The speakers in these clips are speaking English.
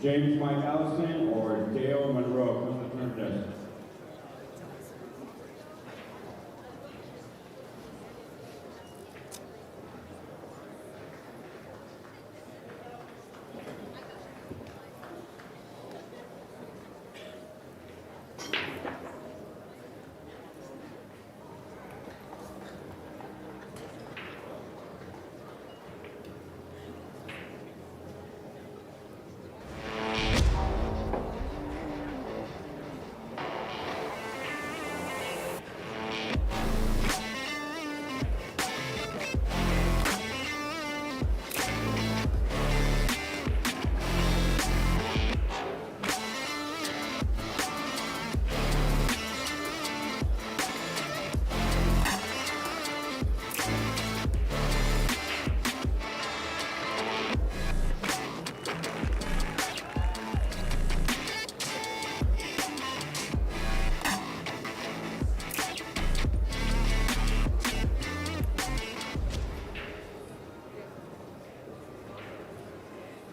James Mike Allison or Dale Monroe. Come to the front desk.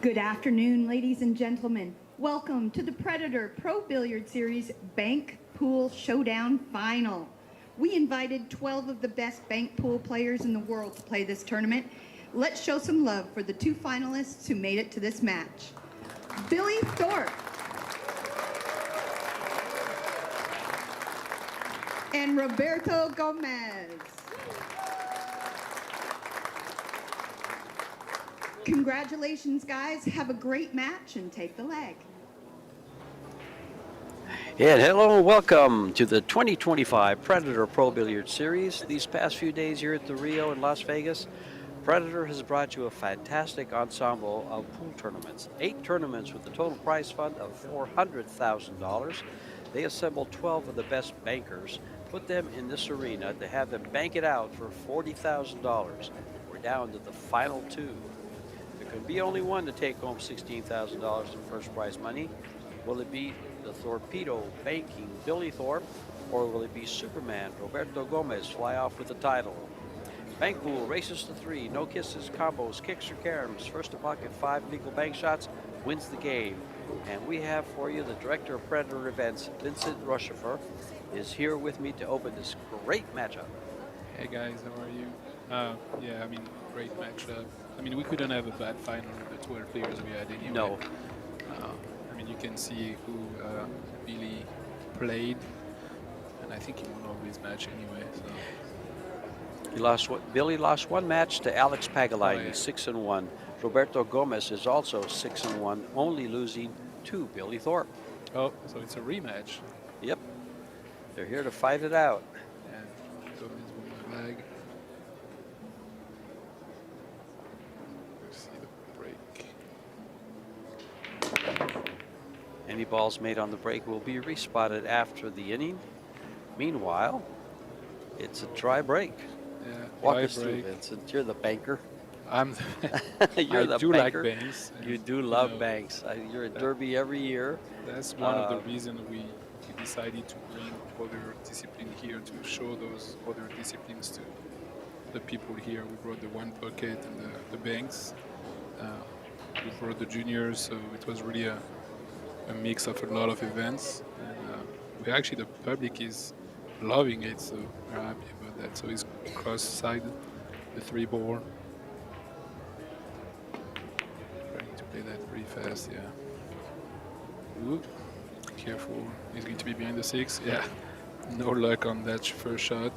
Good afternoon, ladies and gentlemen. Welcome to the Predator Pro Billiard Series Bank Pool Showdown Final. We invited 12 of the best bank pool players in the world to play this tournament. Let's show some love for the two finalists who made it to this match. Billy Thorpe and Roberto Gomez. Congratulations, guys. Have a great match and take the leg. And hello and welcome to the 2025 Predator Pro Billiard Series. These past few days here at the Rio in Las Vegas, Predator has brought you a fantastic ensemble of pool tournaments. 8 tournaments with a total prize fund of $400,000. They assembled 12 of the best bankers, put them in this arena to have them bank it out for $40,000. We're down to the final 2. There could be only one to take home $16,000 in first prize money. Will it be the torpedo banking Billy Thorpe, or will it be Superman Roberto Gomez fly off with the title? Bank pool races to 3, no kisses, combos, kicks or caroms. First to pocket 5 legal bank shots wins the game. And we have for you the director of Predator events, Vincent Rochefort, is here with me to open this great matchup. Hey guys, how are you? Yeah, I mean, great matchup. I mean, we couldn't have a bad final with the 12 players we had anyway. No. I mean, you can see who Billy played, and I think he won all his match anyway. So. Billy lost one match to Alex Pagalaini, Oh, yeah. 6-1. Roberto Gomez is also 6-1, only losing to Billy Thorpe. Oh, so it's a rematch. Yep. They're here to fight it out. And Gomez won the leg. See the break. Any balls made on the break will be respotted after the inning. Meanwhile, it's a dry break. Yeah, Walk dry us through, break. Vincent. You're the banker. I'm. You're I the do banker. like banks. You and, do love know, banks. You're at Derby every year. That's one of the reasons we decided to bring other discipline here to show those other disciplines to the people here. We brought the one pocket and the banks. We brought the juniors, so it was really a mix of a lot of events. And actually, the public is loving it, so we're happy about that. So it's cross side, the 3 ball. Trying to play that pretty fast, yeah. Ooh. Careful, he's going to be behind the 6. Yeah, no luck on that first shot.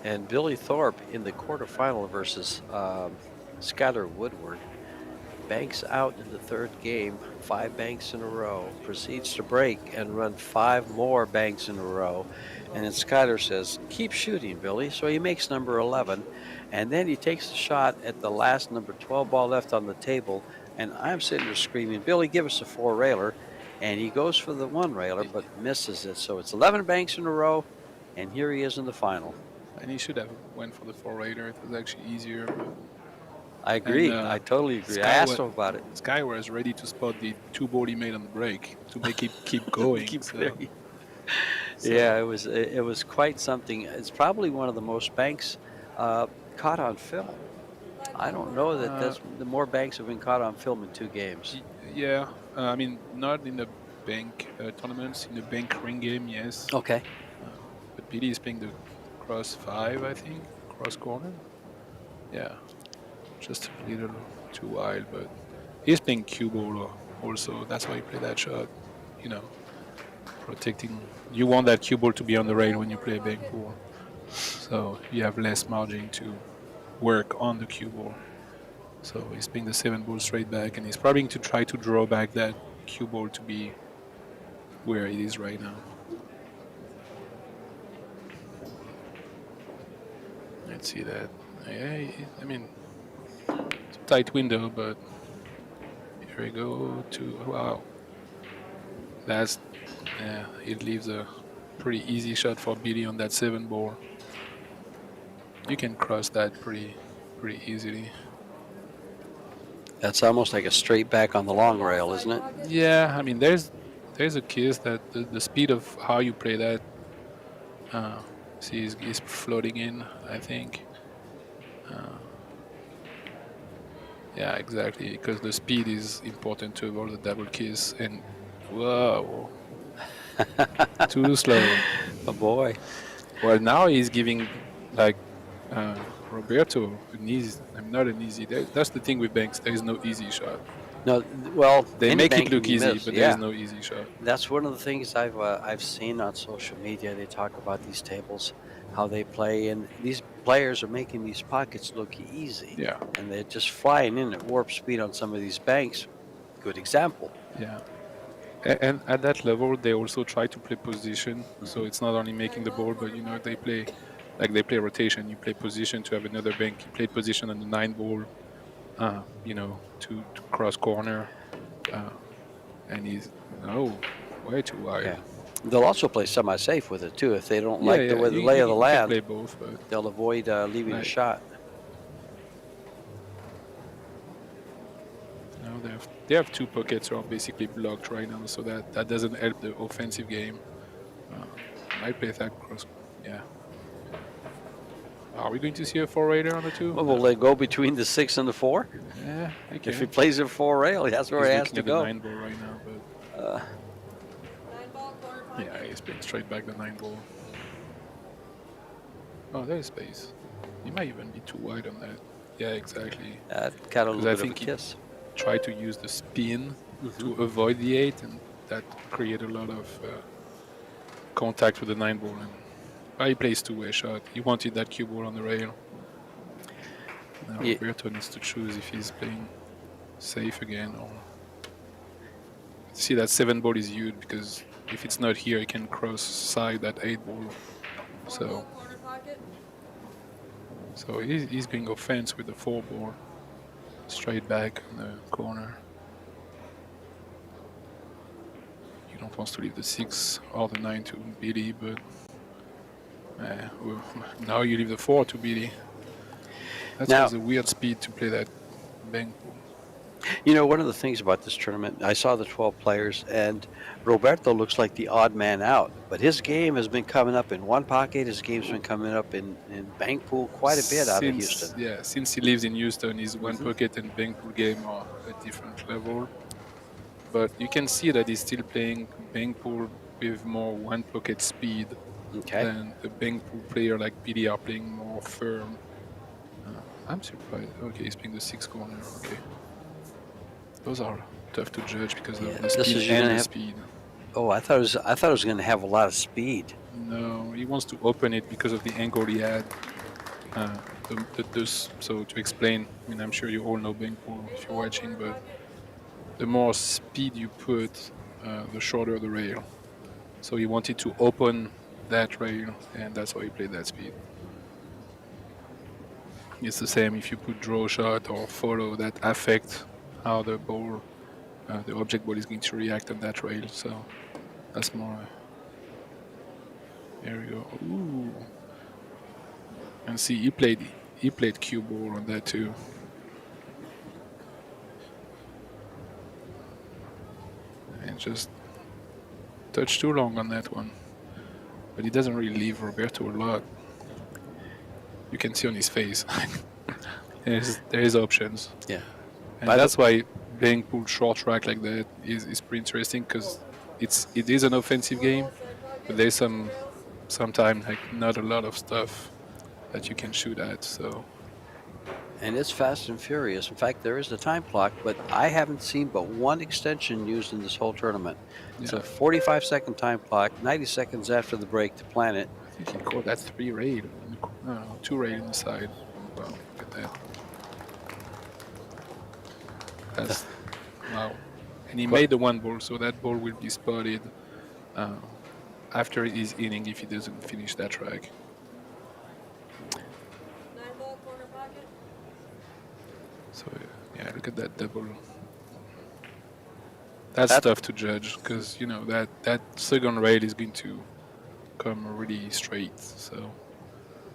And Billy Thorpe in the quarterfinal versus Skylar Woodward banks out in the 3rd game, 5 banks in a row, proceeds to break and run 5 more banks in a row. And then Skylar says, keep shooting, Billy. So he makes number 11. And then he takes the shot at the last number 12 ball left on the table. And I'm sitting there screaming, Billy, give us a 4-railer. And he goes for the 1-railer, but misses it. So it's 11 banks in a row, and here he is in the final. And he should have went for the 4-railer. It was actually easier. But I agree. and, I totally agree. I asked him about it. Sky was ready to spot the 2 ball he made on the break to make it keep going. Yeah, it was quite something. It's probably one of the most banks caught on film. I don't know that that's the more banks have been caught on film in 2 games. Yeah, I mean, not in the bank tournaments. In the bank ring game, yes. Okay. But Billy is playing the cross 5, I think, cross corner. Yeah, just a little too wild, but he's playing cue ball also. That's why he played that shot. You know, protecting. You want that cue ball to be on the rail when you play bank pool, so you have less margin to work on the cue ball. So he's playing the 7 ball straight back, and he's probably going to try to draw back that cue ball to be where it is right now. Let's see that. Yeah, I mean, it's a tight window, but here we go to, wow. That's, yeah, it leaves a pretty easy shot for Billy on that 7 ball. You can cross that pretty easily. That's almost like a straight back on the long rail, isn't it? Yeah, I mean, there's a kiss that the speed of how you play that, see, is floating in, I think. Yeah, exactly, because the speed is important to avoid the double kiss. And whoa, too slow. Oh boy. Well, now he's giving like Roberto an easy. I'm not an easy. That's the thing with banks. There is no easy shot. No, well, They any make it bank look you easy, miss, but yeah. there is no easy shot. That's one of the things I've seen on social media. They talk about these tables, how they play, and these players are making these pockets look easy. Yeah, And they're just flying in at warp speed on some of these banks. Good example. yeah. And at that level, they also try to play position. So it's not only making the ball, but you know they play rotation. You play position to have another bank. You play position on the 9 ball. You know, to cross corner. And he's way too wide. Yeah. They'll also play semi-safe with it too. If they don't like the way the lay of the you can land, play both, but they'll avoid leaving a Right. shot. no, they have 2 pockets are basically blocked right now, so that doesn't help the offensive game. I play that cross. Yeah. Are we going to see a 4 raider on the 2? Well, will they go between the 6 and the 4? Yeah, okay. If he plays a 4 rail, that's where He's he has looking to at the go. 9 ball right now, but yeah, he's playing straight back the 9 ball. Oh, there's space. He might even be too wide on that. Yeah, exactly. Got a little I bit of a think he- kiss. Try to use the spin to avoid the 8, and that create a lot of contact with the 9 ball. And he plays 2-way shot. He wanted that cue ball on the rail. Now Yeah. Roberto needs to choose if he's playing safe again or. See, that 7 ball is huge because if it's not here, he can cross side that 8 ball. So he's going offense with the 4 ball, straight back in the corner. You don't want to leave the 6 or the 9 to Billy, but well, now you leave the 4 to Billy. That's Now- always a weird speed to play that bank ball. You know, one of the things about this tournament, I saw the 12 players, and Roberto looks like the odd man out. But his game has been coming up in one pocket. His game's been coming up in bank pool quite a bit out of Houston. Yeah, since he lives in Houston, his one pocket and bank pool game are at different level. But you can see that he's still playing bank pool with more one pocket speed Okay. than the bank pool player like Billy are playing more firm. I'm surprised. Okay, he's playing the 6 corner. Okay. Those are tough to judge because Yeah, of the this speed is and gonna the have- speed. Oh, I thought it was going to have a lot of speed. No, he wants to open it because of the angle he had. So to explain, I mean, I'm sure you all know bank pool if you're watching, but the more speed you put, the shorter the rail. So he wanted to open that rail, and that's why he played that speed. It's the same if you put draw shot or follow, that affect how the ball, the object ball is going to react on that rail. So that's more. There we go. Ooh. And see, he played cue ball on that too. And just touched too long on that one. But he doesn't really leave Roberto a lot. You can see on his face. there is options. Yeah. And By the- that's why playing pool short track like that is pretty interesting, because it is an offensive game, but there's sometimes like not a lot of stuff that you can shoot at. So And it's fast and furious. In fact, there is the time clock, but I haven't seen but one extension used in this whole tournament. It's yeah, a 45-second time clock, 90 seconds after the break to plan it. I think he called that 3 rail. No, 2 rail in the side. Wow, look at that. That's wow. And he made the 1 ball, so that ball will be spotted after his inning if he doesn't finish that track. 9-ball corner pocket. So yeah, look at that double. That's tough to judge, because you know that second rail is going to come really straight. So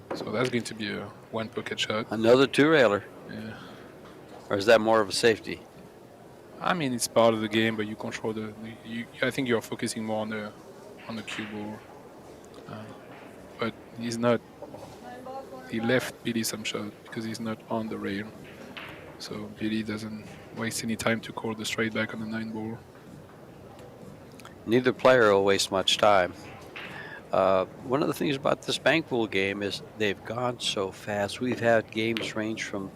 that's going to be a 1 pocket shot. Another two-railer. Yeah. Or is that more of a safety? I mean, it's part of the game, but you control I think you're focusing more on the cue ball. But he's not. 9-ball corner He left Billy some shot because he's not on the rail. So Billy doesn't waste any time to call the straight back on the 9 ball. Neither player will waste much time. One of the things about this bank pool game is they've gone so fast. We've had games range from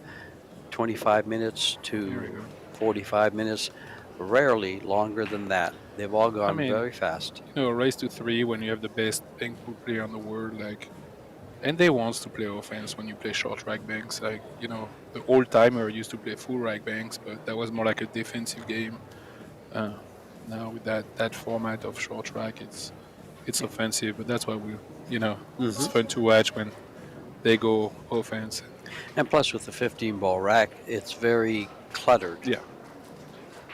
25 minutes Here we to go. 45 minutes, rarely longer than that. They've all gone mean, very fast. You know, a race to 3 when you have the best bank pool player in the world, and they wants to play offense when you play short rack banks. Like, you know, the old timer used to play full rack banks, but that was more like a defensive game. Now with that format of short rack, it's offensive, but that's why it's fun to watch when they go offense. And plus, with the 15-ball rack, it's very cluttered. Yeah.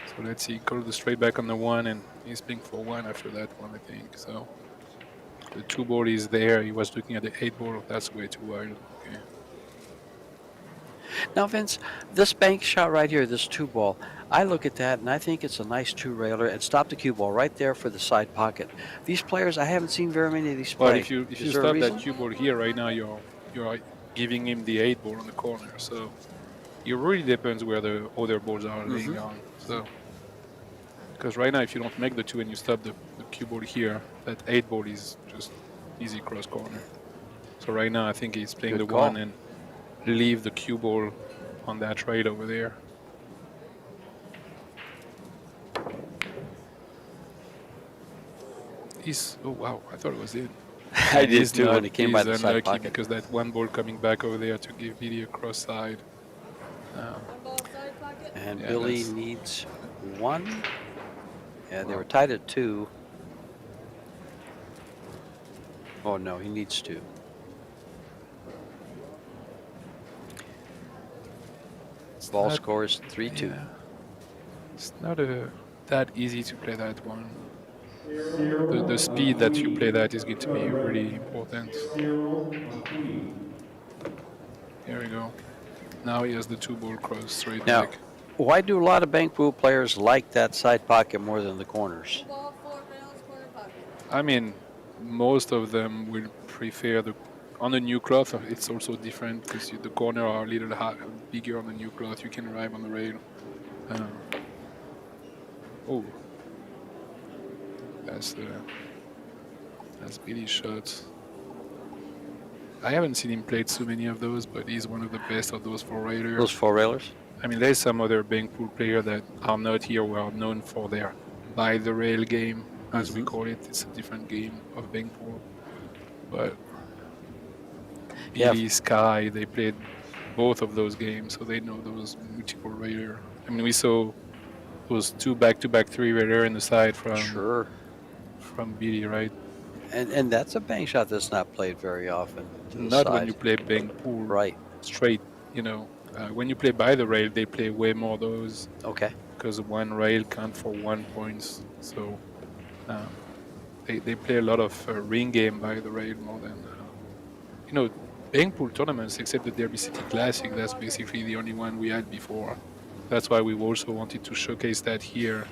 So let's see, call the straight back on the 1, and he's playing for 1 after that one, I think. So the 2 ball is there. He was looking at the 8 ball. That's way too wide. Okay. Now, Vince, this bank shot right here, this 2-ball, I look at that and I think it's a nice 2-railer, and stop the cue ball right there for the side pocket. These players, I haven't seen very many of these play. But if you Is there a stop reason? that cue ball here right now, you're giving him the 8 ball on the corner. So it really depends where the other balls are laying on. So because right now, if you don't make the 2 and you stop the cue ball here, that 8 ball is just easy cross corner. So right now, I think he's playing Good the call. 1 and leave the cue ball on that trade over there. Oh wow, I thought it was in. I did He's too when not- it came by he's the side unlucky pocket. because that 1 ball coming back over there to give Billy a cross side. 1-ball side pocket. And Yeah, Billy that's- needs 1. Yeah, they were tied at 2. Oh no, he needs 2. Ball not- scores 3-2. Yeah. It's not that easy to play that one. The speed that you play that is going to be really important. Here we go. Now he has the 2 ball cross straight Now, back. why do a lot of bank pool players like that side pocket more than the corners? 2-ball 4 rails corner pocket. I mean, most of them will prefer on the new cloth. It's also different because the corner are a little bigger on the new cloth. You can arrive on the rail. Oh, that's Billy's shot. I haven't seen him play so many of those, but he's one of the best of those 4 railers. Those 4-railers? I mean, there's some other bank pool players that are not here who are known for their by the rail game, as we call it. It's a different game of bank pool. But Yeah. Billy, Sky, they played both of those games, so they know those multiple railer. I mean, we saw those 2 back-to-back 3-railer in the side Sure. from Billy, right? And that's a bank shot that's not played very often. To the Not when side. you play bank pool Right. straight, you know. When you play by the rail, they play way more those. Okay. Because 1 rail count for 1 points, so they play a lot of ring game by the rail more than bank pool tournaments, except the Derby City Classic. That's basically the only one we had before. That's why we also wanted to showcase that here.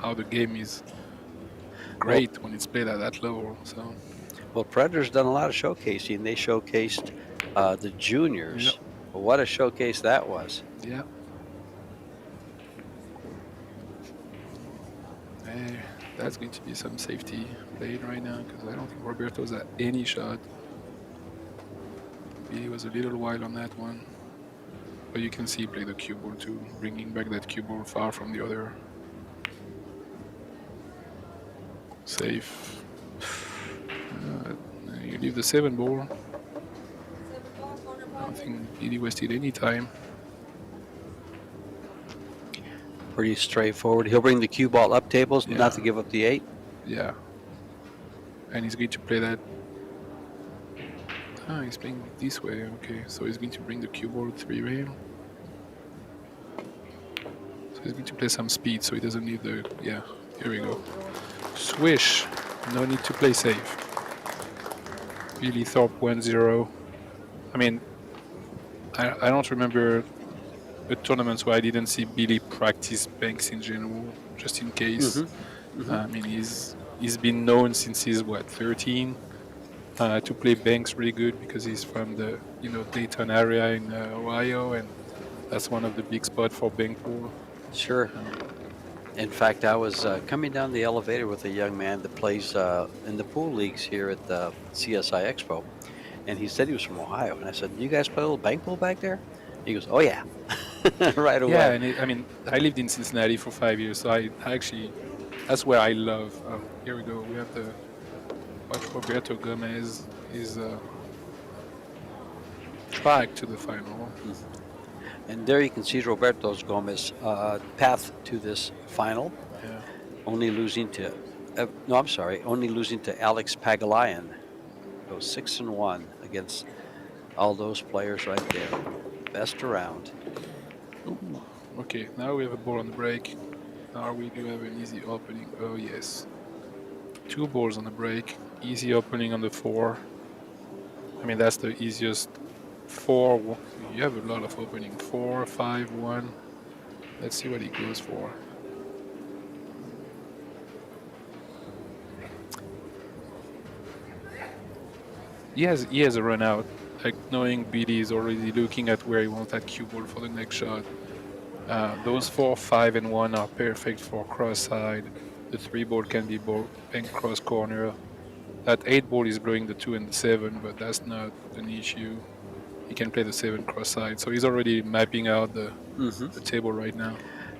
How the game is great when it's played at that level. So Well, Predator's done a lot of showcasing. They showcased the juniors. Yep. What a showcase that was. Yeah. That's going to be some safety played right now because I don't think Roberto's at any shot. He was a little wild on that one. But you can see he played the cue ball too, bringing back that cue ball far from the other. Safe. You leave the 7 ball. 7 ball, corner I don't pocket. think Billy wasted any time. Pretty straightforward. He'll bring the cue ball up tables, Yeah. not to give up the 8. Yeah. And he's going to play that. Ah, he's playing this way. Okay, so he's going to bring the cue ball 3 rail. So he's going to play some speed, so he doesn't need the. Yeah, here we go. Swish. No need to play safe. Billy Thorpe 1-0. I mean, I don't remember a tournament where I didn't see Billy practice banks in general, just in case. I mean, he's been known since he's 13 to play banks really good because he's from the Dayton area in Ohio, and that's one of the big spots for bank pool. Sure. In fact, I was coming down the elevator with a young man that plays in the pool leagues here at the CSI Expo, and he said he was from Ohio. And I said, "You guys play a little bank pool back there?" He goes, "Oh yeah," right away. Yeah, and I mean, I lived in Cincinnati for 5 years, so I actually, that's where I love. Here we go. We have the Roberto Gomez is track to the final. And there you can see Roberto Gomez path to this final, Yeah. only losing to, only losing to Alex Pagalayan. Goes 6-1 against all those players right there. Best around. Ooh. Okay, now we have a ball on the break. Now we do have an easy opening. Oh yes. 2 balls on the break. Easy opening on the 4. I mean, that's the easiest 4. You have a lot of opening. 4, 5, 1. Let's see what he goes for. He has a run out. Like knowing Billy is already looking at where he wants that cue ball for the next shot. Those 4, 5, and 1 are perfect for cross side. The 3 ball can be bank cross corner. That 8 ball is blowing the 2 and the 7, but that's not an issue. He can play the 7 cross side, so he's already mapping out the table right now.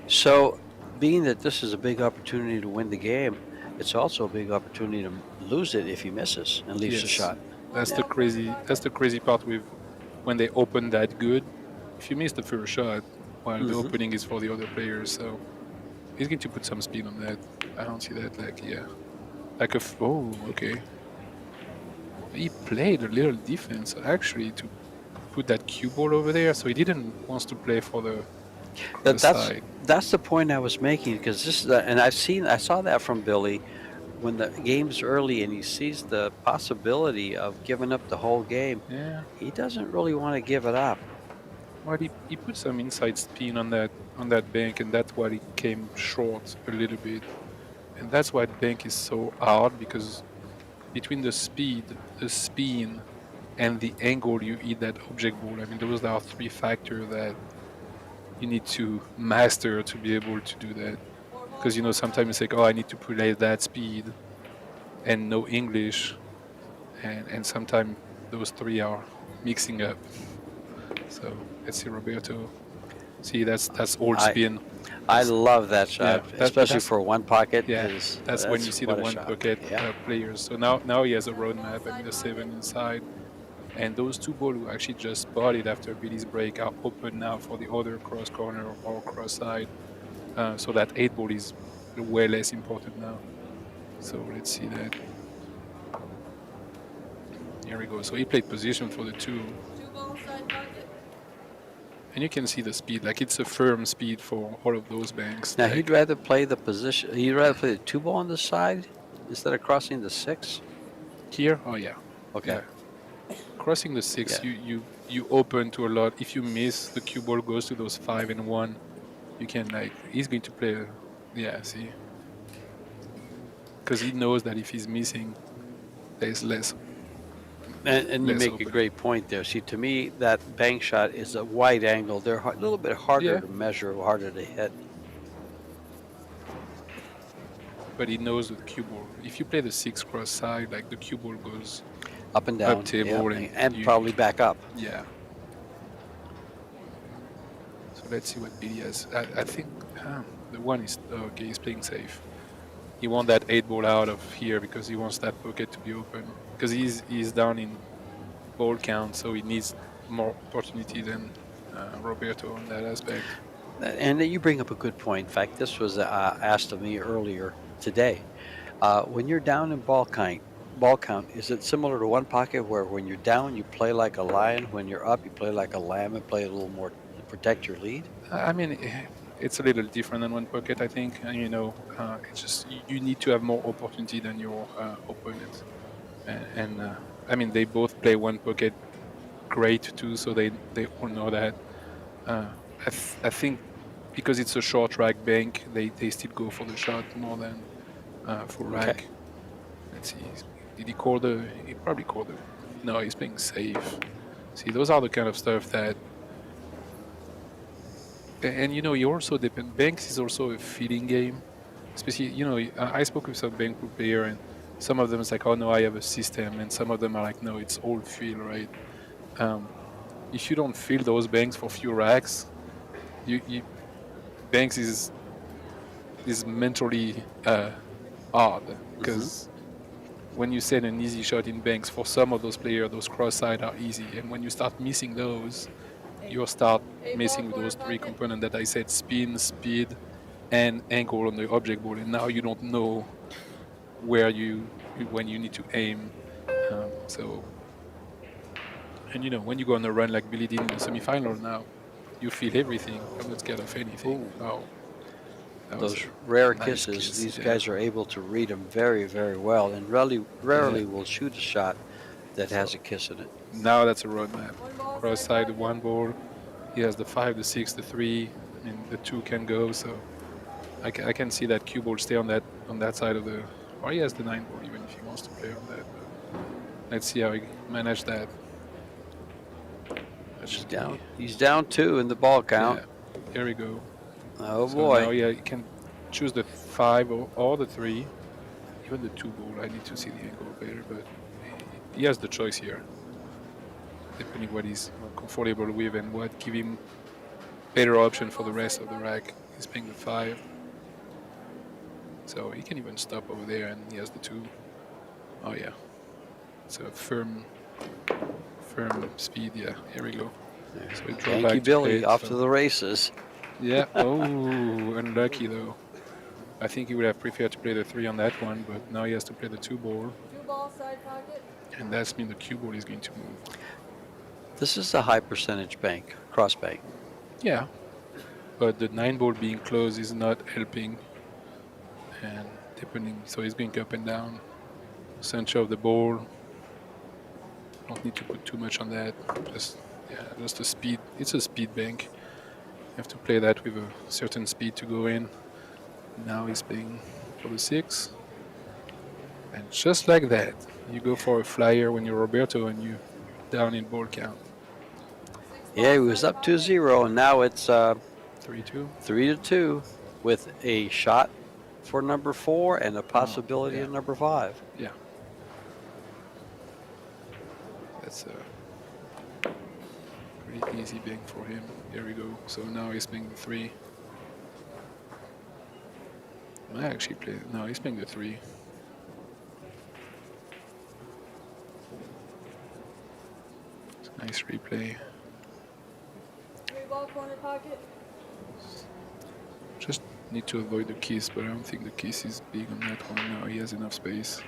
So, being that this is a big opportunity to win the game, it's also a big opportunity to lose it if he misses and leaves the Yes. shot. That's the crazy part with when they open that good. If you miss the first shot, well, the opening is for the other players, so he's going to put some speed on that. I don't see that like oh, okay. He played a little defense actually to put that cue ball over there, so he didn't want to play for the side. That's the point I was making, because this is and I saw that from Billy when the game's early and he sees the possibility of giving up the whole game. Yeah. He doesn't really want to give it up. Well, he put some inside spin on that bank, and that's why he came short a little bit. And that's why the bank is so hard, because between the speed, the spin, and the angle you hit that object ball, I mean, those are 3 factors that you need to master to be able to do that. Because sometimes it's like, oh, I need to play that speed and know English, and sometimes those 3 are mixing up. So let's see Roberto. See, that's old spin. I love that shot, Yeah, especially for one pocket. Yeah, that's when you see the what a one shot. pocket Yeah. players. So now he has a roadmap and the 7 inside. And those 2 balls who actually just spotted after Billy's break are open now for the other cross corner or cross side. So that 8 ball is way less important now. So let's see that. Here we go. So he played position for the 2. 2 ball, side pocket. And you can see the speed, like it's a firm speed for all of those banks. Now like, he'd rather play the position. He'd rather play the 2 ball on the side instead of crossing the 6. here, oh yeah. Okay. Yeah. Crossing the 6, Yeah. you open to a lot. If you miss, the cue ball goes to those 5 and 1. You can he's going to play. See, because he knows that if he's missing, there's less And you less make a open. great point there. See, to me, that bank shot is a wide angle. They're a little bit harder Yeah. to measure, harder to hit. But he knows the cue ball. If you play the 6 cross side, like the cue ball goes Up and down. up table, and and you, probably back up. yeah. So let's see what Billy has. I think the one is okay. He's playing safe. He wants that 8 ball out of here because he wants that pocket to be open. Because he's down in ball count, so he needs more opportunity than Roberto on that aspect. And you bring up a good point. In fact, this was asked of me earlier today. When you're down in ball count, is it similar to one pocket where when you're down, you play like a lion? When you're up, you play like a lamb and play a little more to protect your lead? I mean, it's a little different than one pocket, I think. And, it's just you need to have more opportunity than your opponent. And I mean, they both play one pocket great too, so they all know that. I think because it's a short rack bank, they still go for the shot more than for rack. Okay. Let's see. Did he call the? He probably called the. No, he's playing safe. See, those are the kind of stuff that. And you also depend. Banks is also a feeling game. Especially, I spoke with some bank pool player, and some of them is like, oh no, I have a system, and some of them are like, no, it's all feel, right? If you don't feel those banks for few racks, banks is mentally hard because when you send an easy shot in banks, for some of those players, those cross side are easy, and when you start missing those, you start missing with those 3 components that I said: spin, speed, and angle on the object ball, and now you don't know where when you need to aim. And when you go on a run like Billy did in the semifinal, now you feel everything. I'm not scared of anything. Oh, Those rare nice kisses, kiss, these yeah. guys are able to read them very, very well, and rarely will shoot a shot that has a kiss in it. Now that's a roadmap. One ball Cross side side, the pocket. 1 ball. He has the 5, the 6, the 3. I mean, the 2 can go. So I can see that cue ball stay on that side of the. Or he has the 9 ball even if he wants to play on that. But let's see how he managed that. That should be- He's down 2 in the ball count. Yeah. Here we go. Oh So boy. now, he can choose the 5 or the 3, even the 2 ball. I need to see the angle better, but he has the choice here, depending what he's comfortable with and what give him better option for the rest of the rack. He's playing the 5, so he can even stop over there, and he has the 2. Oh yeah, so firm speed. Yeah, here we go. So we draw Thank you, back to Billy. 8, Off so- to the races. Yeah. Oh, unlucky though. I think he would have preferred to play the 3 on that one, but now he has to play the 2 ball, 2 ball side pocket. and that's mean the cue ball is going to move. This is a high percentage bank, cross bank. Yeah, but the 9 ball being closed is not helping, and depending, so he's going up and down. Center of the ball. Don't need to put too much on that. Just a speed. It's a speed bank. You have to play that with a certain speed to go in. Now he's playing for the 6. And just like that, you go for a flyer when you're Roberto and you down in ball count. Yeah, he was up 2-0, and now it's 3-2. 3-2 with a shot for number 4 and a possibility yeah. of number 5. Yeah. That's a pretty easy bank for him. There we go. So now he's playing the 3. I actually play. No, he's playing the 3. It's a nice replay. 3 ball corner pocket. Just need to avoid the kiss, but I don't think the kiss is big on that one. Now he has enough space.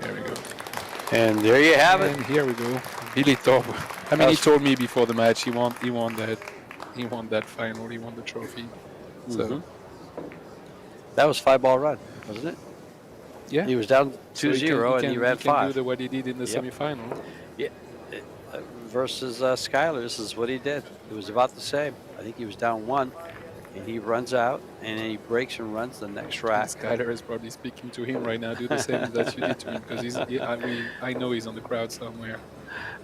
There we go. And there you have it. And here we go. Billy Thorpe. I mean, he told me before the match he won that final. He won the trophy. So That was 5-ball run, wasn't it? yeah, He was down So 2-0 and he ran he can 5. do what he did in the Yep. semifinal. Versus Skyler, this is what he did. It was about the same. I think he was down 1. and he runs out, and then he breaks and runs the next rack. Skyler is probably speaking to him right now. Do the same that you did to him, because I know he's on the crowd somewhere,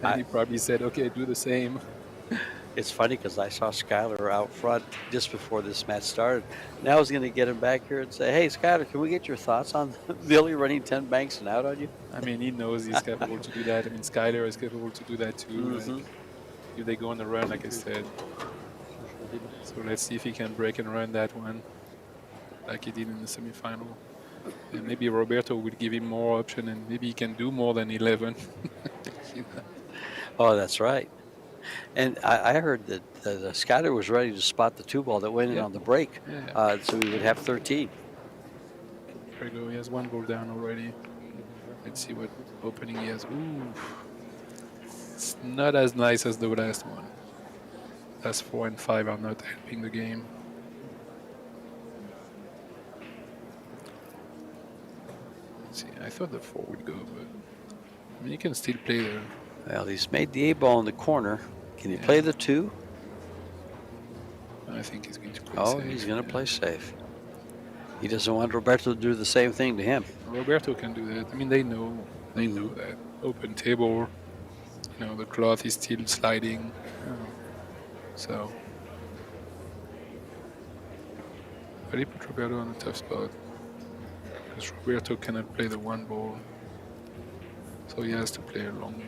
and he probably said, "Okay, do the same." It's funny because I saw Skyler out front just before this match started. Now I was going to get him back here and say, "Hey, Skyler, can we get your thoughts on Billy running 10 banks and out on you?" I mean, he knows he's capable to do that. I mean, Skyler is capable to do that too. Like, if they go on the run, like I said. So let's see if he can break and run that one, like he did in the semifinal. And maybe Roberto will give him more option, and maybe he can do more than 11. You know? Oh, that's right. And I heard that Skyler was ready to spot the 2-ball that went in on the break, so we would have 13. There we go. He has 1 ball down already. Let's see what opening he has. Ooh, it's not as nice as the last one. As 4 and 5 are not helping the game. Let's see, I thought the 4 would go, but I mean, you can still play there. Well, he's made the 8-ball in the corner. Can he play the 2? I think he's going to play Oh, safe. he's going to play safe. He doesn't want Roberto to do the same thing to him. Roberto can do that. I mean, they know that. Open table, you know, the cloth is still sliding. So, but he put Roberto on a tough spot because Roberto cannot play the 1 ball, so he has to play a long.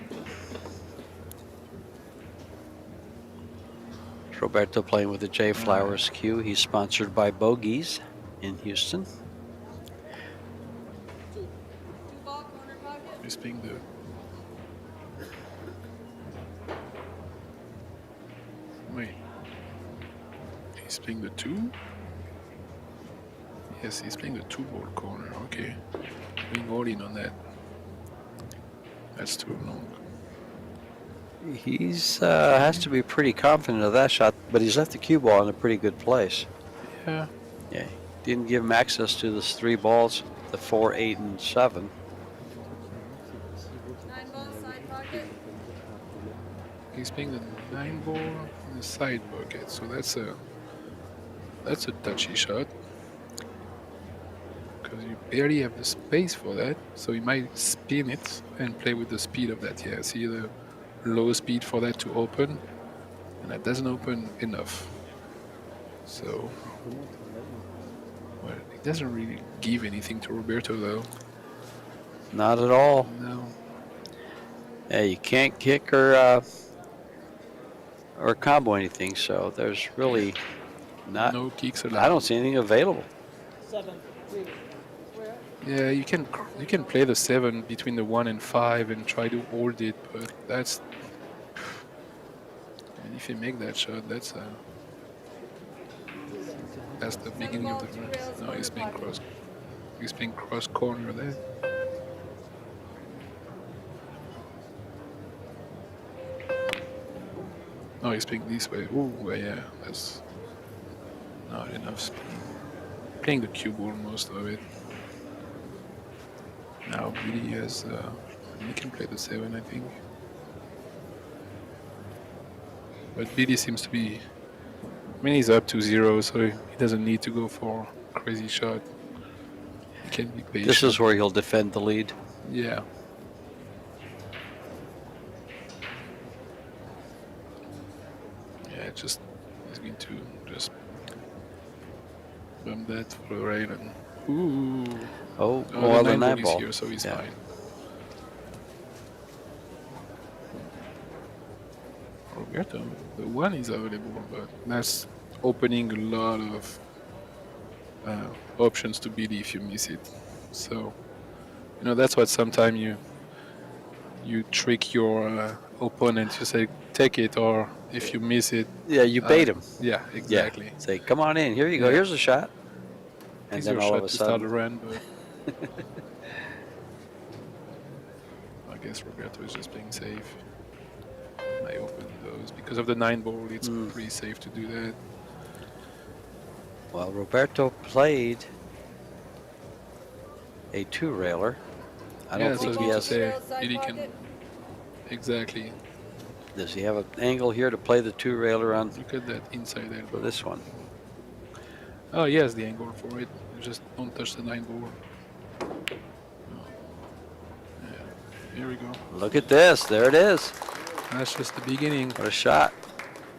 Roberto playing with the J Flowers cue. He's sponsored by Bogies in Houston. 2-ball corner pocket. He's being the. Wait. He's playing the 2? Yes, he's playing the 2-ball corner. Okay. Being all in on that. That's too long. He's has to be pretty confident of that shot, but he's left the cue ball in a pretty good place. Yeah. Yeah, didn't give him access to those 3 balls, the 4, 8, and 7. 9-ball side pocket. He's playing the 9 ball in the side pocket, so that's a touchy shot because you barely have the space for that. So you might spin it and play with the speed of that. Yeah, see the low speed for that to open, and that doesn't open enough. So, well, it doesn't really give anything to Roberto though. Not at all. No. Yeah, you can't kick or combo anything, so there's really not. No kicks allowed. I don't see anything available. 7. Yeah, you can play the 7 between the 1 and 5 and try to hold it, but that's. And if you make that shot, that's the beginning of the match. No, he's playing cross. He's playing cross corner there. No, he's playing this way. Ooh, well, yeah, that's not enough speed. Playing the cue ball most of it. Now Billy has, he can play the 7, I think. But Billy seems to be, I mean, he's up to 0, so he doesn't need to go for a crazy shot. He can be patient. This is where he'll defend the lead. Yeah. Yeah, just, he's going to just bump that for the right and, ooh. Oh, Oh, well, the the 9 9 ball ball. is here, so he's Yeah. fine. Roberto, the 1 is available, but that's opening a lot of options to Billy if you miss it. So, you know, that's what sometimes you trick your opponent. You say, take it, or if you miss it. Yeah, you bait him. Yeah, exactly. Yeah. Say, come on in. Here you go. Yeah. Here's a shot. And Easier then all shot of a to start a sudden, run, but I guess Roberto is just being safe. I open those because of the 9 ball. It's pretty safe to do that. well, Roberto played a 2-railer. I Yeah, don't that's think what he I was has. gonna Rail side Billy can- pocket. Exactly. Does he have an angle here to play the 2-railer on Look at that inside for elbow. this one? Oh, he has the angle for it. You just don't touch the 9 ball. Yeah, here we go. Look at this. There it is. That's just the beginning. What a shot.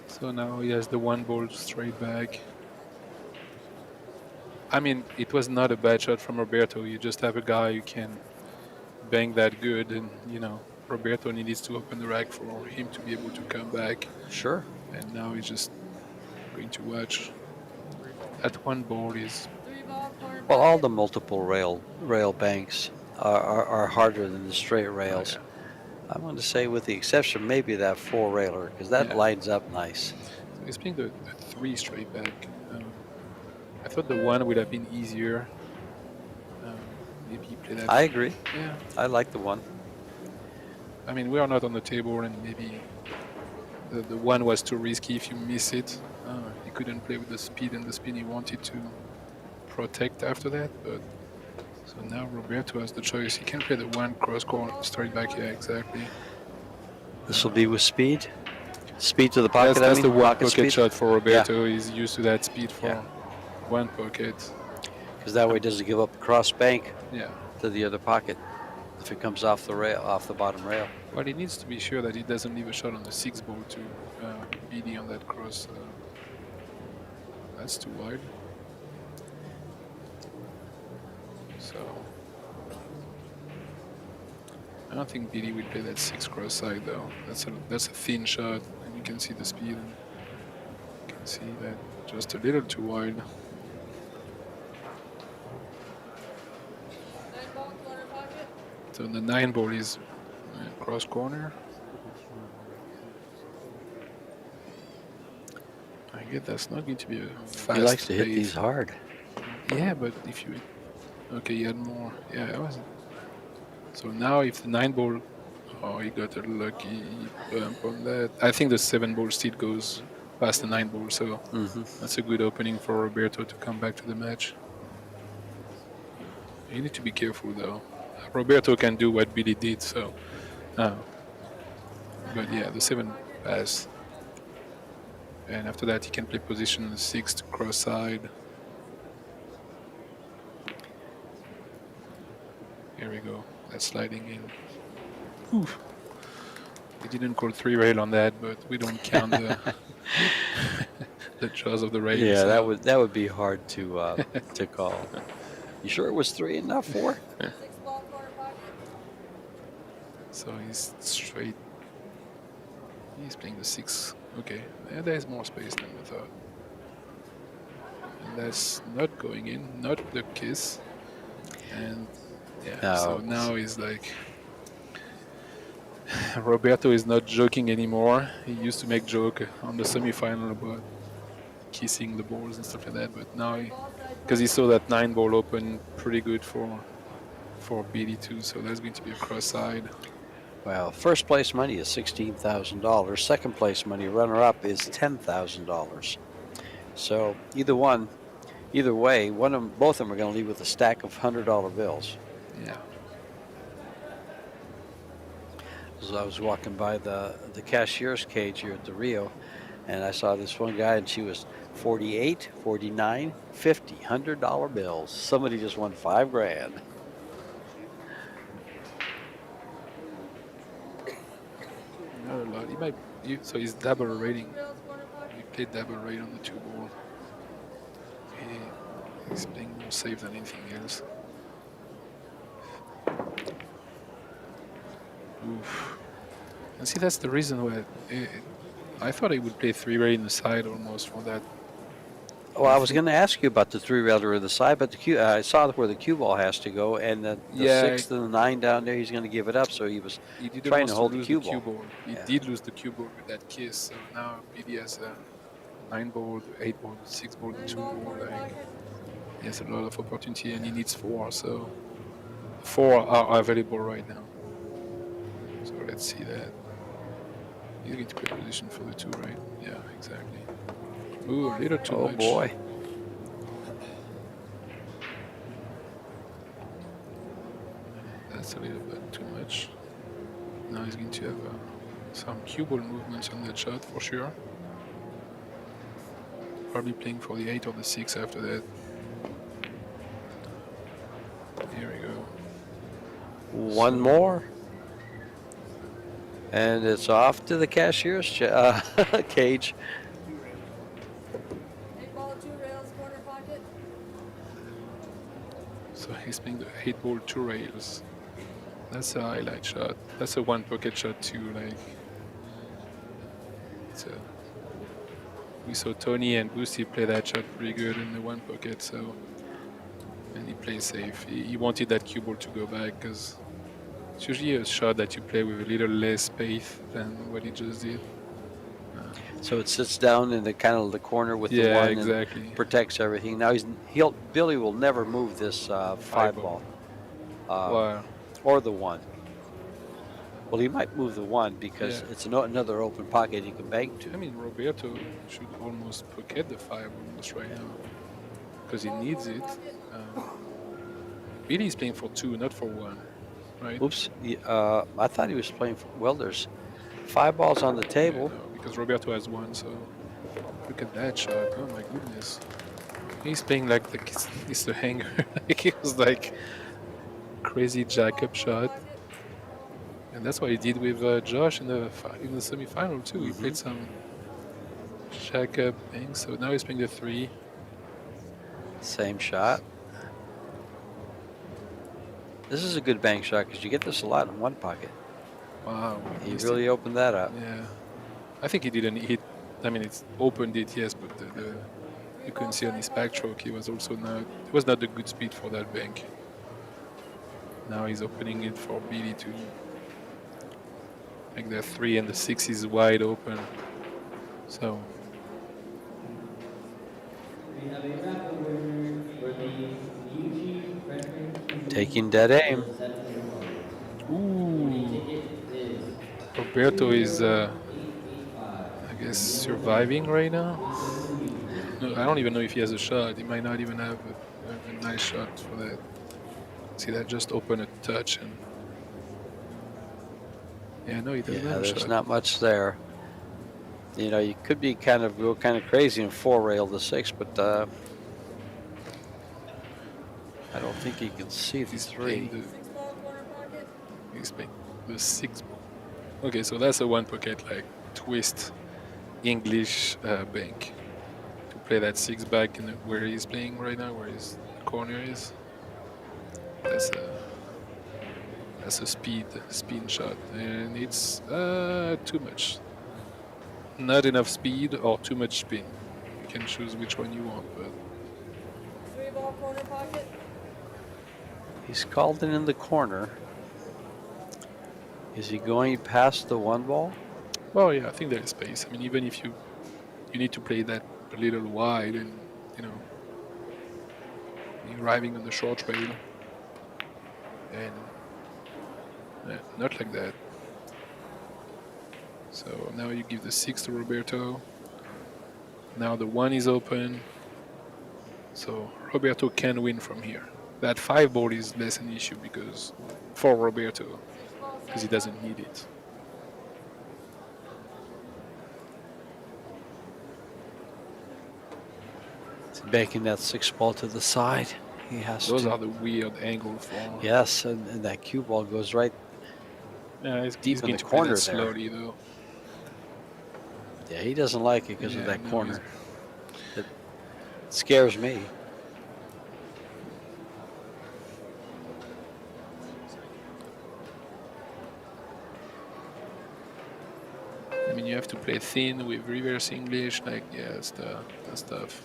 So now he has the 1 ball straight back. I mean, it was not a bad shot from Roberto. You just have a guy who can bang that good, and you know, Roberto needs to open the rack for him to be able to come back. Sure. And now he's just going to watch. That 1 ball is 3 ball, corner Well, all pocket. the multiple rail banks are harder than the straight rails. yeah. I'm going to say, with the exception maybe that 4-railer, because that Yeah. lines up nice. So he's playing the 3 straight back. I thought the 1 would have been easier. Maybe he played that. I agree. Yeah. I like the 1. I mean, we are not on the table, and maybe the 1 was too risky. If you miss it, he couldn't play with the speed and the spin he wanted to protect after that. But so now Roberto has the choice. He can play the 1 cross corner straight back. Yeah, exactly. This will be with speed. Speed to the pocket. That's the 1 pocket pocket speed. shot for Roberto. He's used to that speed for Yeah. 1 pocket. Because that way it doesn't give up a cross bank Yeah. to the other pocket if it comes off the rail, off the bottom rail. Well, he needs to be sure that he doesn't leave a shot on the 6 ball to BD on that cross. That's too wide. So I don't think BD will play that 6 cross side though. That's a thin shot, and you can see the speed. And you can see that just a little too wide. 9 ball, corner pocket. So the 9 ball is cross corner. I guess that's not going to be a fast He likes to hit pace. these hard. Yeah, but if you... Okay, he had more. Yeah, it wasn't. So now if the 9 ball... Oh, he got a lucky bump on that. I think the 7 ball still goes past the 9 ball, so that's a good opening for Roberto to come back to the match. You need to be careful, though. Roberto can do what Billy did, so... but yeah, the 7 pass. And after that, he can play position on the 6 to cross side. Here we go. That's sliding in. Oof. We didn't call 3-rail on that, but we don't count the the jaws of the rail. Yeah, so- that would be hard to to call. You sure it was 3 and not 4? 6 ball, corner pocket. So he's straight. He's playing the 6. Okay, yeah, there's more space than I thought. And that's not going in, not the kiss. And yeah, No. so now he's like... Roberto is not joking anymore. He used to make joke on the semi-final about kissing the balls and stuff like that, but now because he saw that 9 ball open pretty good for BD2, so that's going to be a cross side. Well, first place money is $16,000. Second place money, runner-up, is $10,000. So either way, both of them are going to leave with a stack of $100 bills. Yeah. So I was walking by the cashier's cage here at the Rio, and I saw this one guy, and she was 48, 49, 50, $100 bills. Somebody just won $5 grand. Not a lot. He might. So he's double rating. Rails, corner pocket. He played double rate on the 2 ball. He's playing more safe than anything else. Oof. And see, that's the reason why I thought he would play 3-rate in the side almost for that. Well, I was going to ask you about the 3-railer in the side, but I saw where the cue ball has to go, and the Yeah. 6th and the 9 down there, he's going to give it up. So he was He didn't trying want to hold the lose cue the ball. He Yeah. did lose the cue ball with that kiss. So now BD has a 9 ball, 8 ball, 6 ball, 9 2 ball, ball. corner Like, pocket. he has a lot of opportunity, and he needs 4. So 4 are available right now. So let's see that. He's going to play position for the 2, right? Yeah, exactly. Ooh, a little too Oh much. boy. That's a little bit too much. Now he's going to have some cue ball movements on that shot for sure. Probably playing for the 8 or the 6 after that. Here we go. One more. And it's off to the cashier's cage. 8 ball, 2 rails, corner pocket. So he's playing the 8 ball 2 rails. That's a highlight shot. That's a 1 pocket shot too. Like, it's a, we saw Tony and Boosty play that shot pretty good in the 1 pocket. So, and he plays safe. He wanted that cue ball to go back because it's usually a shot that you play with a little less faith than what he just did. So it sits down in the kind of the corner with the Yeah, one exactly. and protects everything. Now Billy will never move this 5 ball. Wow. Or the 1. Well, he might move the 1 because Yeah. it's another open pocket he can bank to. I mean, Roberto should almost pocket the 5 almost right now because he needs it. Billy's playing for 2, not for 1, right? Oops. I thought he was playing for, well, there's 5 balls on the table. Yeah, no, because Roberto has 1, so look at that shot. Oh my goodness. He's playing like it's the hanger. Like it was like crazy jack-up shot. And that's what he did with Josh in the semi-final too. He played some jack-up thing. So now he's playing the 3. Same shot. This is a good bank shot because you get this a lot in 1 pocket. Wow. He really opened that up. Yeah. I think he didn't hit. I mean, it's opened it, yes, but you couldn't see on his backstroke. He was also not. It was not the good speed for that bank. Now he's opening it for Billy to. Like the 3 and the 6 is wide open. So. Taking dead aim. Ooh. Roberto is, I guess, surviving right now. No, I don't even know if he has a shot. He might not even have a nice shot for that. See, that just opened a touch and. Yeah, no, he doesn't Yeah, have a there's shot. not much there. You know, you could be go kind of crazy and 4 rail the 6, but I don't think he can see the He's 3. playing 6 ball, corner pocket. He's playing the 6 ball. Okay, so that's a 1 pocket like twist English bank to play that 6 back in where he's playing right now, where his corner is. That's a spin shot, and it's too much. Not enough speed or too much spin. You can choose which one you want, but 3 ball, corner pocket. He's called it in the corner. Is he going past the 1 ball? well, yeah, I think there is space. I mean, even if you need to play that a little wide, and you know, you're arriving on the short rail, and not like that. So now you give the 6 to Roberto. Now the 1 is open. So Roberto can win from here. That 5 ball is less an issue because for Roberto, because he doesn't need it. He's banking that 6 ball to the side. He has Those to. are the weird angle for. Yes, and that cue ball goes right. Yeah, it's Deep in going the to play corner that there. slowly though. Yeah, he doesn't like it because of Yeah, that no, corner. It scares me. I mean, you have to play thin with reverse English, like yeah, that's tough.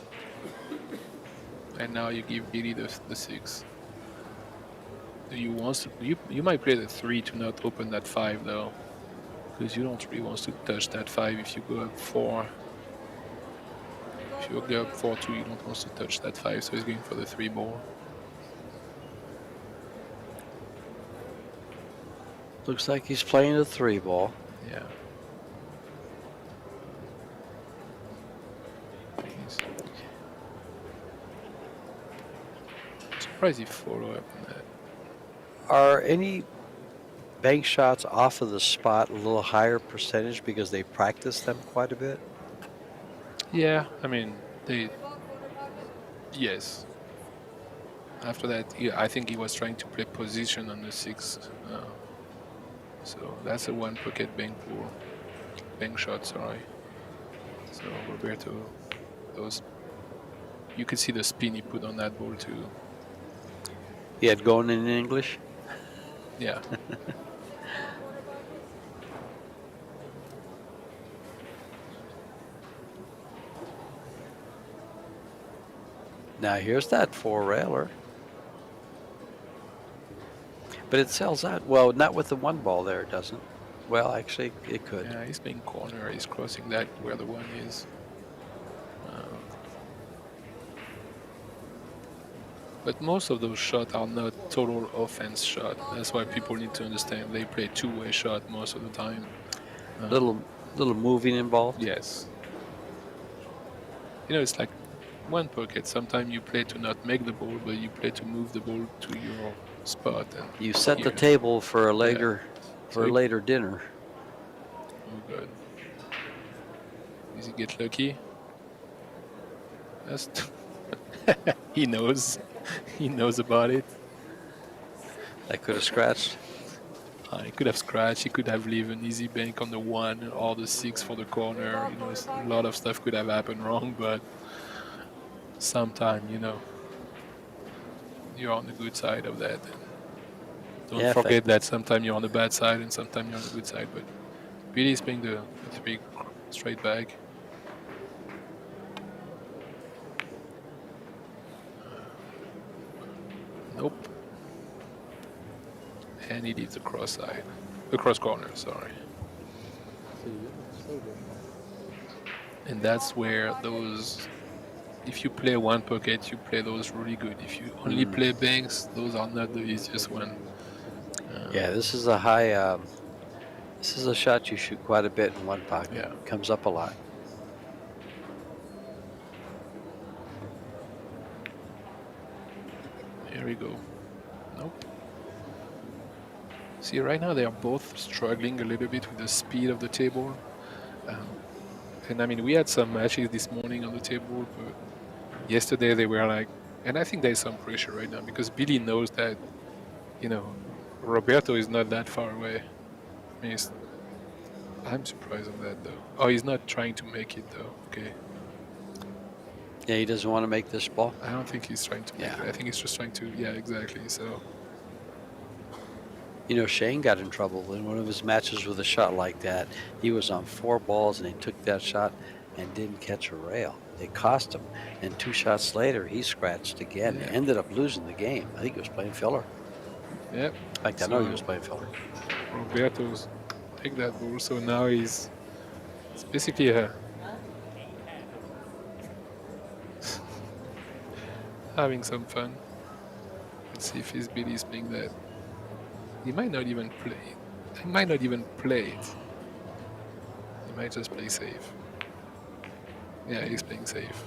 And now you give Billy the 6. Do you want to? You might play the 3 to not open that 5 though, because you don't really want to touch that 5 if you go up 4. If you go up 4-2, you don't want to touch that 5, so he's going for the 3 ball. Looks like he's playing a 3 ball. Yeah. He's surprised he followed up on that. Are any bank shots off of the spot a little higher percentage because they practice them quite a bit? Yeah, I mean, They, Three ball corner pocket. yes. After that, I think he was trying to play position on the 6. So that's a one pocket bank shot, sorry. So Roberto, those, you could see the spin he put on that ball too. He had going in English. Yeah. Six ball corner pocket. Now here's that 4-railer. But it sells out. Well, not with the one ball there, it doesn't. Well, actually, it could. Yeah, he's playing corner. He's crossing that where the one is. But most of those shots are not total offense shot. That's why people need to understand they play two-way shot most of the time. Little moving involved. Yes. You know, it's like one pocket. Sometimes you play to not make the ball, but you play to move the ball to your spot. And You set the here. table for a later, So later dinner. Oh, good. Does he get lucky? That's he knows. He knows about it. That could have scratched. He could have scratched. He could have leave an easy bank on the 1 or the 6 for the corner. You know, a lot of stuff could have happened wrong, but sometimes, you know, you're on the good side of that. Don't Yeah, forget that sometimes you're on the bad side and sometimes you're on the good side. But Billy's playing the 3 straight back. Nope. And he leaves the cross side. The cross corner, sorry. And that's where those, if you play one pocket, you play those really good. If you only play banks, those are not the easiest one. Yeah, this is a high. This is a shot you shoot quite a bit in one pocket. Yeah. Comes up a lot. Here we go. Nope. See, right now they are both struggling a little bit with the speed of the table. And I mean, we had some matches this morning on the table, but yesterday they were like, and I think there's some pressure right now because Billy knows that, you know, Roberto is not that far away. I mean, I'm surprised on that though. Oh, he's not trying to make it though. Okay. Yeah, he doesn't want to make this ball. I don't think he's trying to make Yeah. it. I think he's just trying to, yeah, exactly. So, You know, Shane got in trouble in one of his matches with a shot like that. He was on 4 balls and he took that shot and didn't catch a rail. It cost him. And 2 shots later, he scratched again. Yeah. Ended up losing the game. I think he was playing filler. yeah. In fact, I know he was playing filler. Roberto's take that ball, so now it's basically a having some fun. Let's see if his Billy's playing that. He might not even play it. He might not even play it. He might just play safe. Yeah, he's playing safe.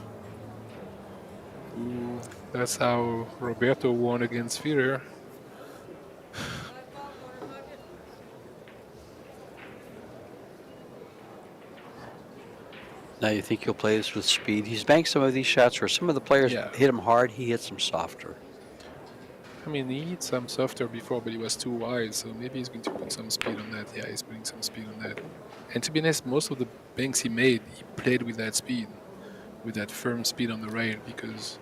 Ooh, that's how Roberto won against Federer. Five ball corner pocket. Now you think he'll play this with speed? He's banked some of these shots where some of the players Yeah. hit him hard. He hits them softer. I mean, he hit some softer before, but he was too wide, so maybe he's going to put some speed on that. Yeah, he's putting some speed on that. And to be honest, most of the banks he made, he played with that speed, with that firm speed on the rail, because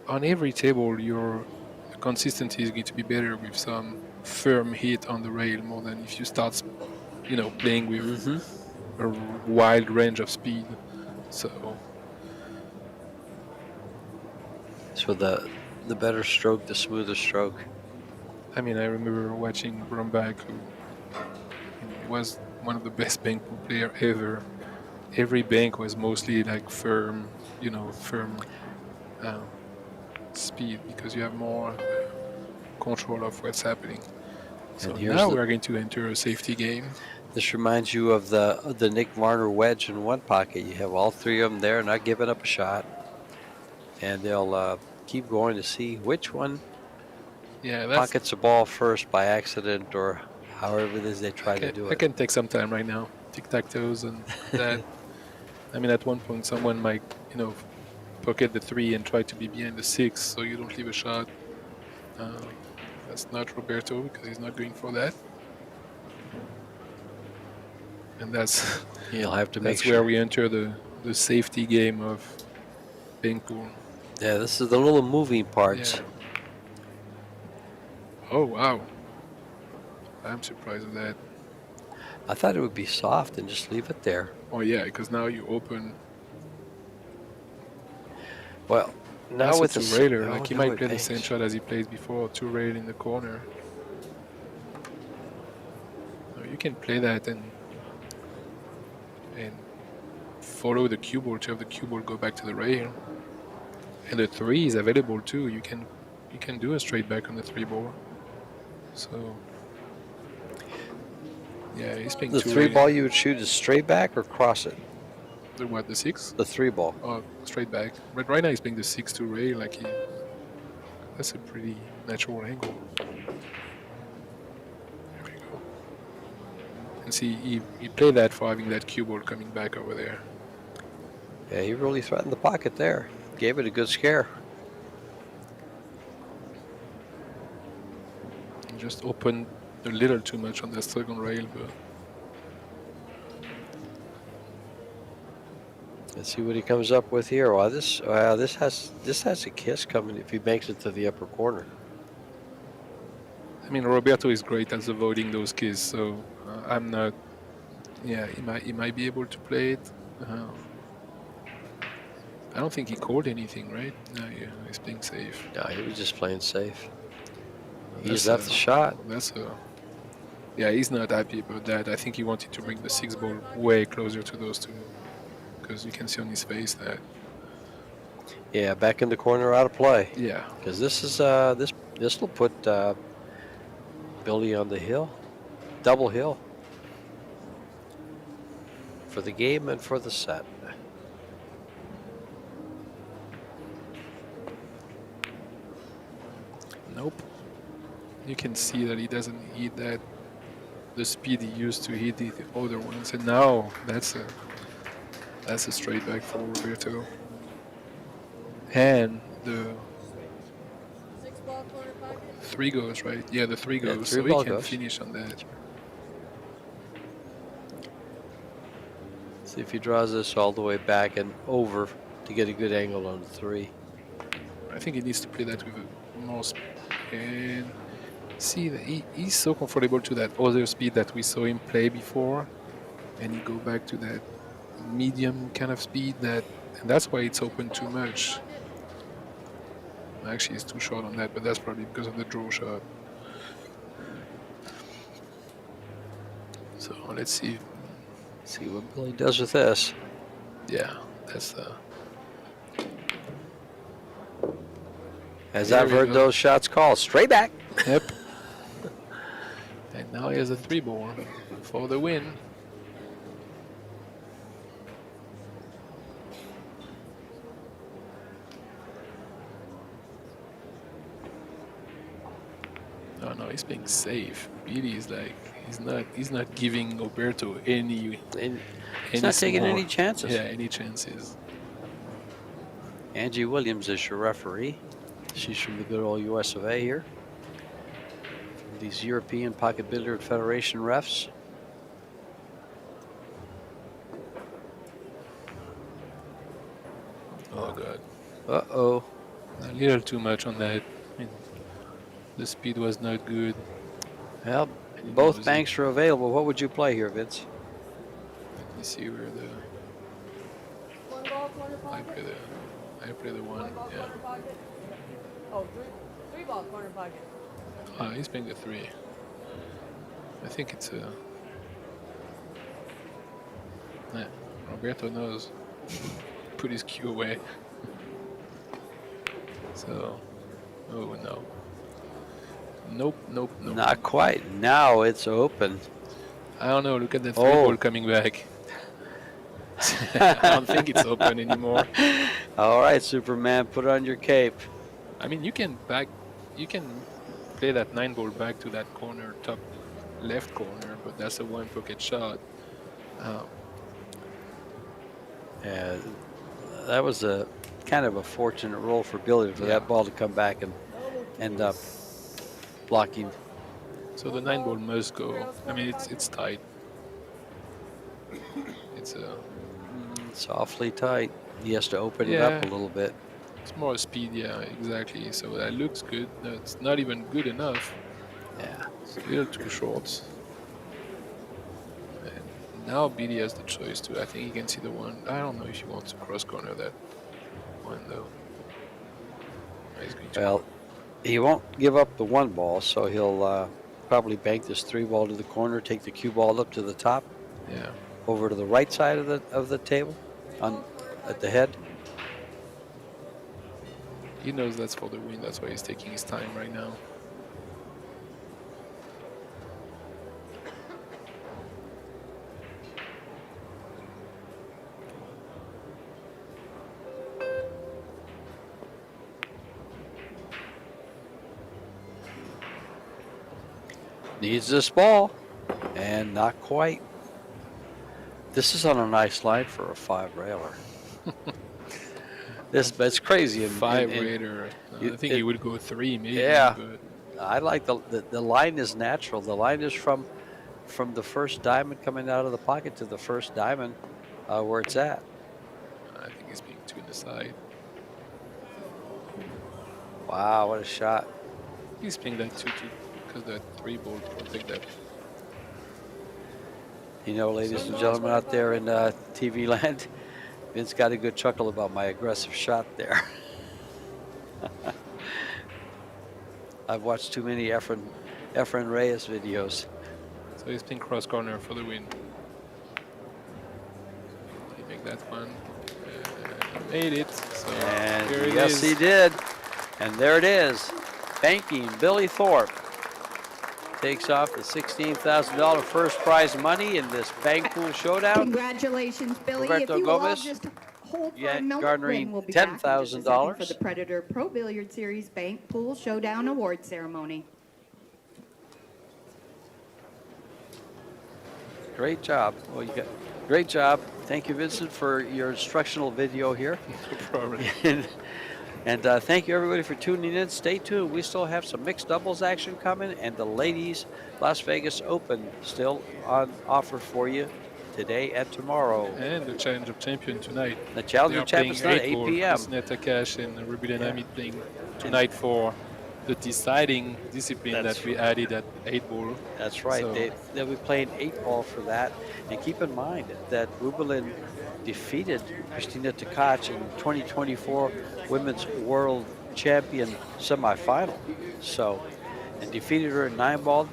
on every table, your consistency is going to be better with some firm hit on the rail more than if you start, you know, playing with a wide range of speed. So The better stroke, the smoother stroke. I mean, I remember watching Brombach, who was one of the best bank pool player ever. Every bank was mostly like firm, you know, speed, because you have more control of what's happening. So And here's now the- we're going to enter a safety game. This reminds you of the Nick Varner wedge in one pocket. You have all 3 of them there, not giving up a shot, and they'll keep going to see which one Yeah, that's. pockets the ball first by accident or however it is they try to do I it. can take some time right now. Tic-tac-toes and that. I mean, at one point, someone might you know, pocket the 3 and try to be behind the 6 so you don't leave a shot. That's not Roberto because he's not going for that. And that's You'll have to make that's sure. where we enter the safety game of bank pool. Yeah, this is the little moving parts. Yeah. Oh wow! I'm surprised at that. I thought it would be soft and just leave it there. Oh yeah, because now you open. Well, now That's with a the two-railer, oh, like he no, might it play the same bangs. shot as he played before, 2-rail in the corner. No, you can play that and follow the cue ball to have the cue ball go back to the rail. And the 3 is available too. You can do a straight back on the 3 ball. So yeah, he's playing The 3 ball you would shoot is straight back or cross it? The what? The 6? The 3 ball. Oh, straight back. But right now he's playing the 6 to rail. Like that's a pretty natural angle. There we go. And see, he played that for having that cue ball coming back over there. Yeah, he really threatened the pocket there. Gave it a good scare. He just opened a little too much on that second rail, but Let's see what he comes up with here. Wow, this has a kiss coming if he makes it to the upper corner. I mean Roberto is great at avoiding those kisses, so I'm not. Yeah, he might be able to play it. I don't think he called anything, right? No, yeah, he's playing safe. No, he was just playing safe. He's That's left the shot. Yeah, he's not happy about that. I think he wanted to bring the 6 ball way closer to those two, because you can see on his face that. Yeah, back in the corner, out of play. Yeah. Because this is this will put Billy on the hill, double hill, for the game and for the set. Nope. You can see that he doesn't hit that the speed he used to hit the other ones, and now that's a straight back for Roberto. And the 6 ball corner pocket. 3 goes, right? Yeah, the 3 Yeah, goes, three so he ball can goes. finish on that. See if he draws this all the way back and over to get a good angle on the 3. I think he needs to play that with more speed. And see that he's so comfortable to that other speed that we saw him play before, and he go back to that medium kind of speed and that's why it's open too much. Actually, it's too short on that, but that's probably because of the draw shot. So let's see. See what Billy does with this. Yeah, that's As There I've we heard go. those shots called, straight back. yep. And now he has a 3 ball for the win. Oh no, he's being safe. Billy is like he's not giving Roberto any And he's not taking small- any chances. Yeah, any chances. Angie Williams is your referee. She's from the good old US of A here. From these European Pocket Billiard Federation refs. Oh god. Uh-oh. A little too much on that. I mean, the speed was not good. Well, And both was- banks are available. What would you play here, Vince? Let me see where 1 ball corner I pocket. play the 1. 1 ball Yeah. corner pocket. Oh, 3 ball corner pocket. He's playing the 3. I think it's a. Nah, Roberto knows. Put his cue away. So, oh no. Nope. Not quite. Now it's open. I don't know. Look at that 3 Oh. ball coming back. I don't think it's open anymore. All right, Superman, put on your cape. I mean, you can play that 9 ball back to that corner, top left corner, but that's a 1 pocket shot. And That was a kind of a fortunate roll for Billiard for that ball to come back and end up blocking. So the 9 ball must go. I mean, it's tight. It's It's awfully tight. He has to open it up a little bit. it's more speed. Yeah, exactly. So that looks good. No, it's not even good enough. Yeah. It's a little too short. And now Billy has the choice too. I think he can see the one. I don't know if he wants to cross corner that one though. He's going to Well, he won't give up the 1 ball, so he'll probably bank this 3 ball to the corner, take the cue ball up to the top, yeah. over to the right side of the table, at the head. He knows that's for the win. That's why he's taking his time right now. Needs this ball, and not quite. This is on a nice line for a 5 railer. It's crazy. And, 5 and raider. I think he would go 3 maybe. Yeah. But I like the line is natural. The line is from the first diamond coming out of the pocket to the first diamond where it's at. I think he's being too in the side. Wow, what a shot. He's playing that 2-2 because that 3 ball protect that. You know, ladies and gentlemen out there in TV land, Vince got a good chuckle about my aggressive shot there. I've watched too many Efren Reyes videos. So he's playing cross corner for the win. He make that one. He made it. So And here it yes, is. he did. And there it is. Banking Billy Thorpe takes off the $16,000 first prize money in this bank pool showdown. Congratulations, Billy. Roberto if you will all Gomez, just hold for yeah, a moment, garnering then we'll be back in just a second $10,000. for the Predator Pro Billiard Series Bank Pool Showdown Award Ceremony. Great job. Well, great job. Thank you, Vincent, for your instructional video here. No problem. And thank you, everybody, for tuning in. Stay tuned. We still have some mixed doubles action coming, and the ladies Las Vegas Open still on offer for you today and tomorrow. And the Challenge of Champion tonight. The Challenge They of are playing Champions tonight, 8 ball. p.m. Sneta Cash and Ruby Denami playing tonight for the deciding discipline That's that we added at 8 ball. That's right. So- They'll be playing 8 ball for that. And keep in mind that Rubelin defeated Christina Tkach in 2024 Women's World Champion semifinal. So, and defeated her in 9 ball.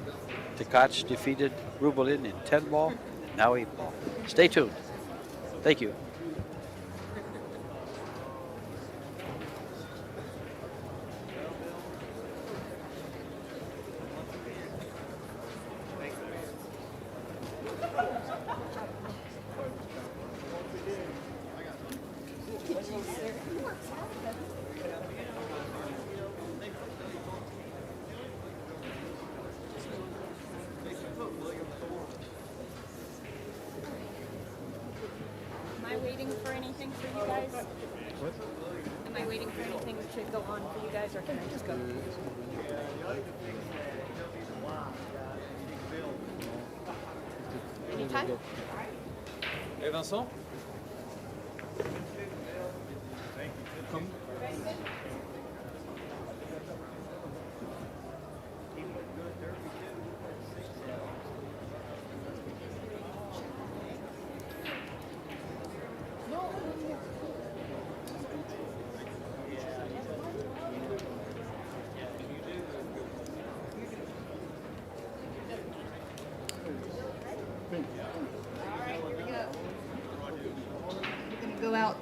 Tkach defeated Rubelin in 10 ball, and now 8 ball. Stay tuned. Thank you. Am I waiting for anything for you guys? What? Am I waiting for anything to go on for you guys, or can I just go? Anytime? Et Vincent? We're going to go out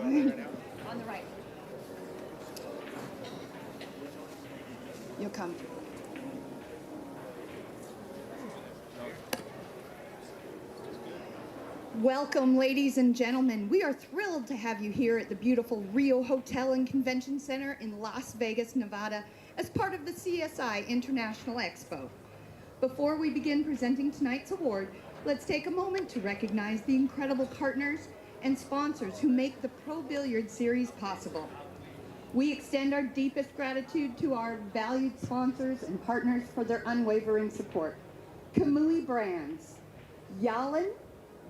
on the right. You'll come. Welcome, ladies and gentlemen. We are thrilled to have you here at the beautiful Rio Hotel and Convention Center in Las Vegas, Nevada, as part of the CSI International Expo. Before we begin presenting tonight's award, let's take a moment to recognize the incredible partners and sponsors who make the Pro Billiard Series possible. We extend our deepest gratitude to our valued sponsors and partners for their unwavering support. Kamui Brands, Yalin,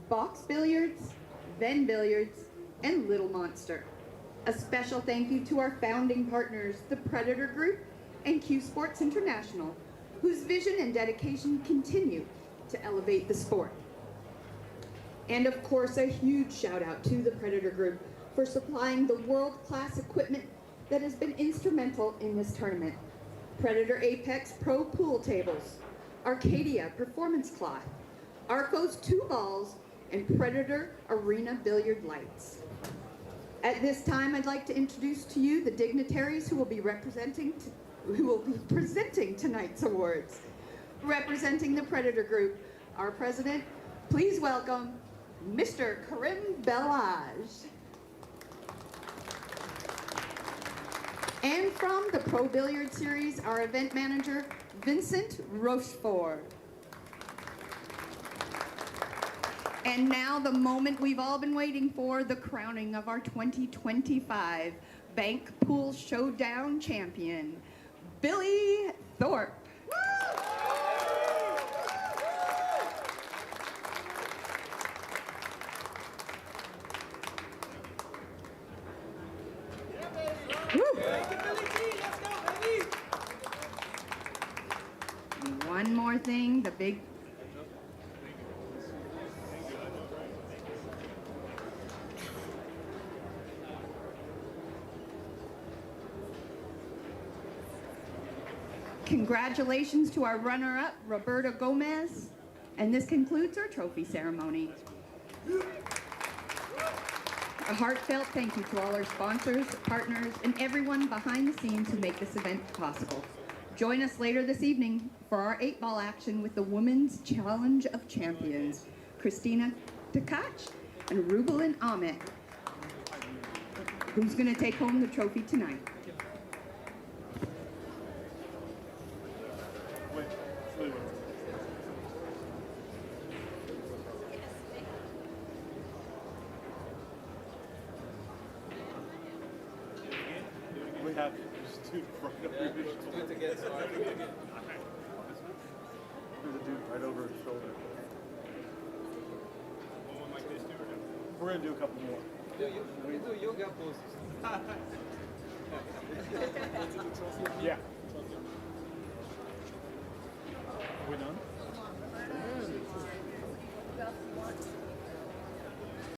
Box Billiards, Venn Billiards, and Little Monster. A special thank you to our founding partners, the Predator Group and Q Sports International, whose vision and dedication continue to elevate the sport. And of course, a huge shout out to the Predator Group for supplying the world-class equipment that has been instrumental in this tournament. Predator Apex Pro Pool Tables, Arcadia Performance Cloth, Arcos II balls, and Predator Arena Billiard lights. At this time, I'd like to introduce to you the dignitaries who will be presenting tonight's awards. Representing the Predator Group, our president, please welcome Mr. Karim Belage. And from the Pro Billiard Series, our event manager, Vincent Rochefort. And now the moment we've all been waiting for, the crowning of our 2025 Bank Pool Showdown champion, Billy Thorpe. One more thing, the big congratulations to our runner-up, Roberto Gomez, and this concludes our trophy ceremony. A heartfelt thank you to all our sponsors, partners, and everyone behind the scenes who make this event possible. Join us later this evening for our 8-ball action with the Women's Challenge of Champions, Christina Tkach and Rubelin Ahmet. Who's going to take home the trophy tonight? We have just two right over his shoulder. Do it again, so I do it again. There's a dude right over his shoulder. We're gonna do a couple more. We do yoga poses. Yeah. We done?